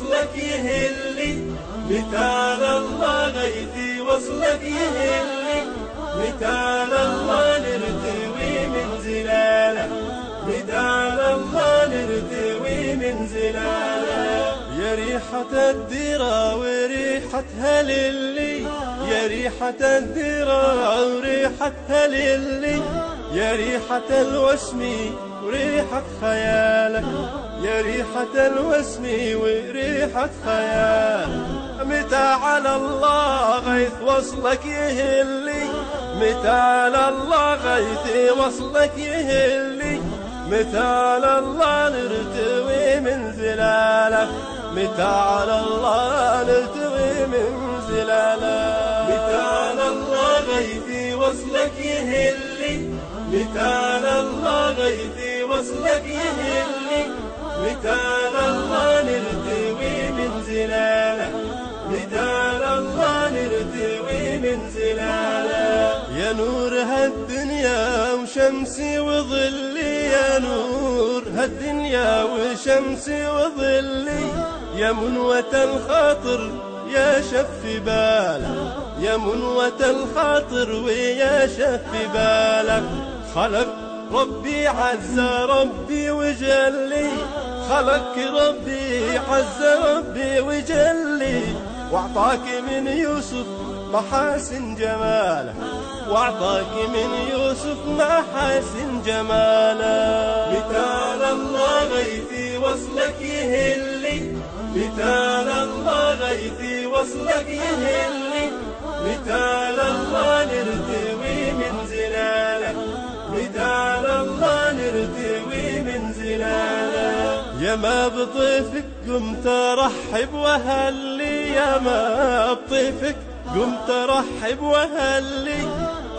وصلك يهلي، مثال الله غيثي وصلك يهلي، مثال الله نرتوي من زلاله، مثال الله نرتوي من زلاله. يا ريحة الذرة وريحتها للي، يا ريحة الذرة وريحتها للي، يا ريحة الوسم وريحة خيالك، يا ريحة الوسم وريحة خيالك. متى على الله غيث وصلك يهلي، متى على الله غيث وصلك يهلي، متى على الله نرتوي من زلالك، متى على الله نرتوي من زلالك. متى على الله غيثي وصلك يهلي، متى على الله غيثي وصلك يهلي، متى على الله نرتوي من زلالك، متى على الله نرتوي من زلالك. يا نور هالدنيا وشمسي وظلي، يا نور هالدنيا وشمسي وظلي، يا منوة الخاطر يا شف بالك، يا منوة الخاطر ويا شف بالك. خلق ربي عز ربي وجلي، خلق ربي عز ربي وجلي، واعطاك من يوسف محاسن جماله، واعطاك من يوسف محاسن جماله. مثال الله غيثي وصلك يهلي، مثال الله غيثي وصلك يهلي، مثال الله نرتوي من زلاله، مثال الله نرتوي من زلاله. يا ما بطيفك قمت ارحب وهلي، يا ما بطيفك قمت ارحب وهلي،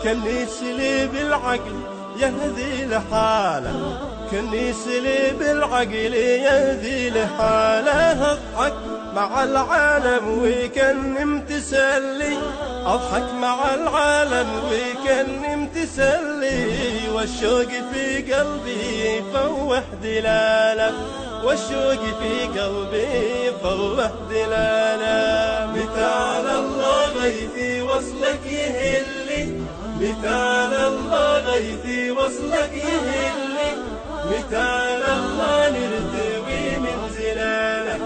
كنيس لي بالعقل يهدي لحاله، كنيس لي بالعقل يهدي لحاله. اضحك مع العالم ويكن تسلي، اضحك مع العالم ويكن تسلي، والشوق في قلبي فوح دلاله، والشوق في قلبي فوح دلاله. مثال الله غيثي وصلك يهلي، مثال الله غيثي وصلك يهلي، مثال الله نرتوي من زلاله،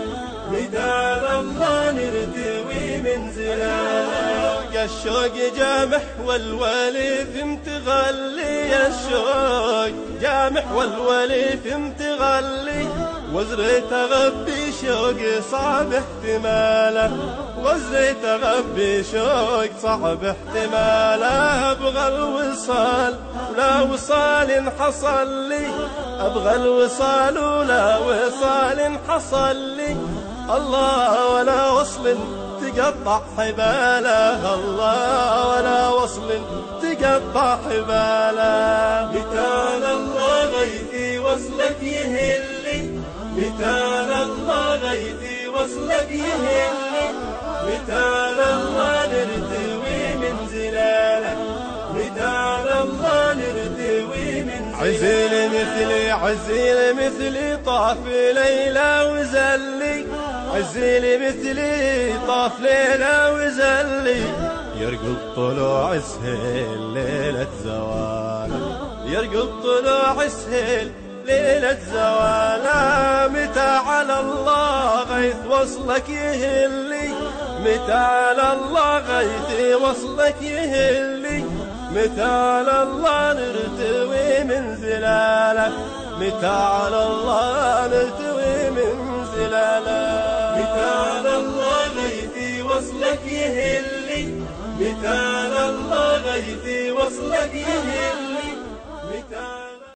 مثال الله نرتوي من زلاله. يا الشوق جامح والوليف متغلي، يا الشوق جامح والوليف متغلي، وزريت اغبي شوق صعب احتماله، وزريت اغبي شوق صعب احتماله. ابغى الوصال ولا وصال حصل لي، ابغى الوصال ولا وصال حصل لي، الله ولا وصل تقطع حباله، الله ولا وصل تقطع حباله. مثال الله غيثي وصلك يهلي، مثال الله غيثي وصلك يهلي، مثال الله نرتوي من زلاله، مثال الله نرتوي من زلاله. عزيل مثلي عزيل مثلي طاف ليلى وزلي، عزيل مثلي طاف ليلى وزلي، يرقب طلوع سهيل ليلة زواله، يرقب طلوع سهيل ليلة زواله. متى على الله غيث وصلك يهلي، متى على الله غيث وصلك يهلي، متى على الله نرتوي من زلاله، متى على الله نرتوي من زلاله. متى على الله غيثي وصلك يهلي، متى على الله غيثي وصلك يهلي، متى